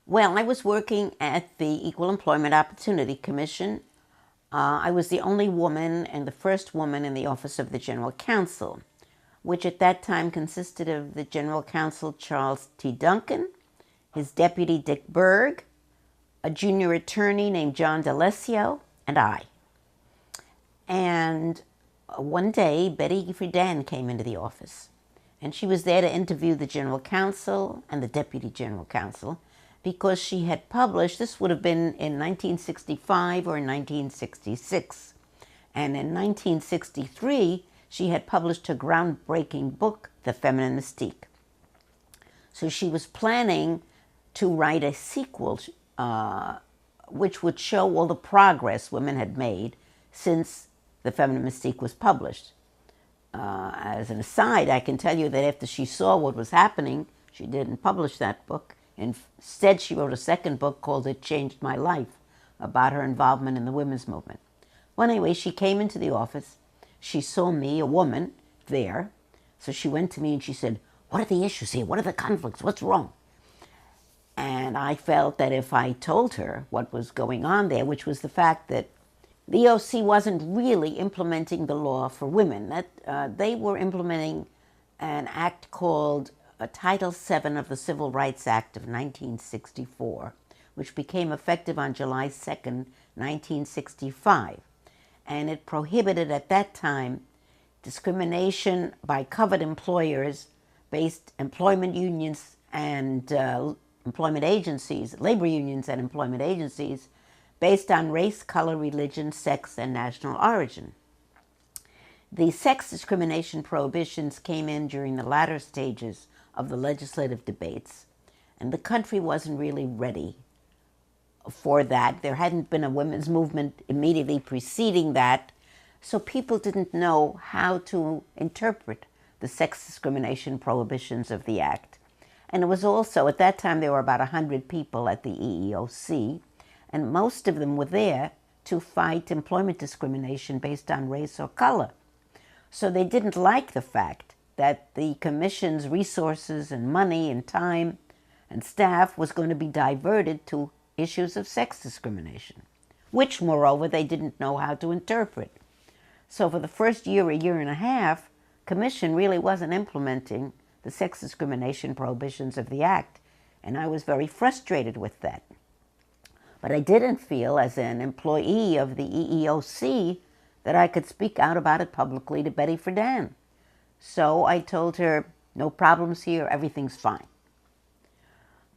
Well, I was working at the Equal Employment Opportunity Commission. I was the only woman and the first woman in the Office of the General Counsel, which at that time consisted of the General Counsel Charles T. Duncan, his deputy Dick Berg, a junior attorney named John D'Alessio, and I. And one day, Betty Friedan came into the office, and she was there to interview the General Counsel and the Deputy General Counsel because she had published, this would have been in 1965 or 1966, and in 1963, she had published her groundbreaking book, The Feminine Mystique. So she was planning to write a sequel which would show all the progress women had made since The Feminine Mystique was published. As an aside, I can tell you that after she saw what was happening, she didn't publish that book. Instead, she wrote a second book called It Changed My Life, about her involvement in the women's movement. Well, anyway, she came into the office. She saw me, a woman, there. So she went to me and she said, "What are the issues here? What are the conflicts? What's wrong?" And I felt that if I told her what was going on there, which was the fact that the EEOC wasn't really implementing the law for women, that they were implementing an act called Title VII of the Civil Rights Act of 1964, which became effective on July 2nd, 1965. And it prohibited at that time discrimination by covered employers based employment unions and employment agencies, labor unions and employment agencies, based on race, color, religion, sex, and national origin. The sex discrimination prohibitions came in during the latter stages of the legislative debates, and the country wasn't really ready for that. There hadn't been a women's movement immediately preceding that, so people didn't know how to interpret the sex discrimination prohibitions of the act. And it was also, at that time, there were about 100 people at the EEOC, and most of them were there to fight employment discrimination based on race or color. So they didn't like the fact that the commission's resources and money and time and staff was going to be diverted to issues of sex discrimination, which, moreover, they didn't know how to interpret. So for the first year, a year and a half, commission really wasn't implementing the sex discrimination prohibitions of the act, and I was very frustrated with that. But I didn't feel, as an employee of the EEOC, that I could speak out about it publicly to Betty Friedan. So I told her, "No problems here, everything's fine."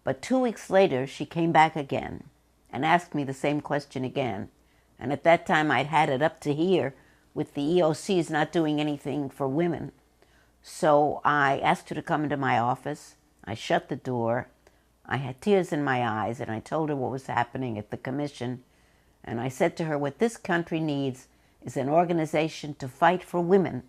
But 2 weeks later, she came back again and asked me the same question again. And at that time, I'd had it up to here with the EEOC's not doing anything for women. So I asked her to come into my office. I shut the door. I had tears in my eyes, and I told her what was happening at the commission. And I said to her, what this country needs is an organization to fight for women,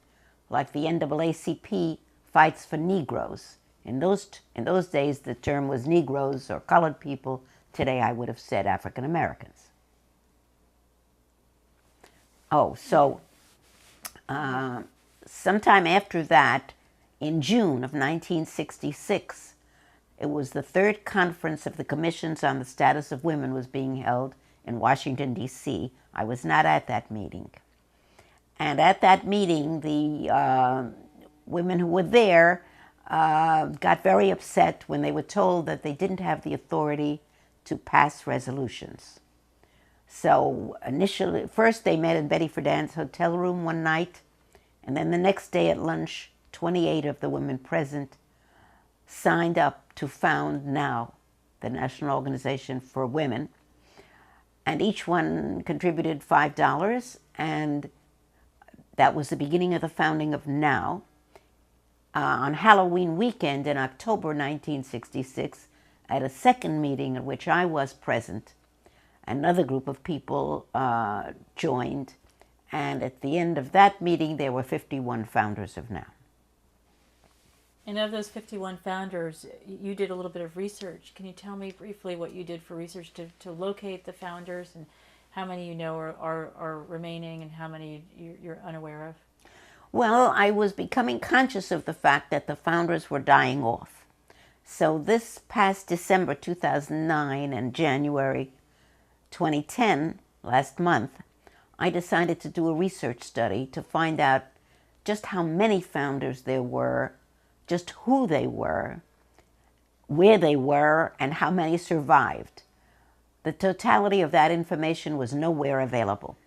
like the NAACP fights for Negroes. In those days, the term was Negroes or colored people. Today, I would have said African Americans. Sometime after that, in June of 1966, it was the third conference of the Commissions on the Status of Women was being held in Washington, D.C. I was not at that meeting. And at that meeting, the women who were there got very upset when they were told that they didn't have the authority to pass resolutions. So initially, first they met in Betty Friedan's hotel room one night, and then the next day at lunch, 28 of the women present signed up to found NOW, the National Organization for Women, and each one contributed $5, and that was the beginning of the founding of NOW. On Halloween weekend in October 1966, at a second meeting at which I was present, another group of people joined, and at the end of that meeting, there were 51 founders of NOW. And of those 51 founders, you did a little bit of research. Can you tell me briefly what you did for research to locate the founders, and how many you know are remaining and how many you're unaware of? Well, I was becoming conscious of the fact that the founders were dying off. So this past December 2009 and January 2010, last month, I decided to do a research study to find out just how many founders there were, just who they were, where they were, and how many survived. The totality of that information was nowhere available.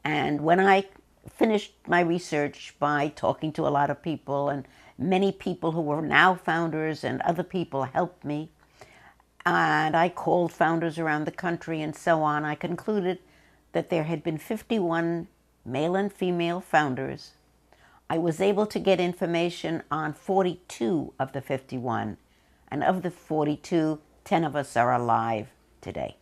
And when I finished my research by talking to a lot of people, and many people who were now founders and other people helped me, and I called founders around the country and so on, I concluded that there had been 51 male and female founders. I was able to get information on 42 of the 51, and of the 42, 10 of us are alive today.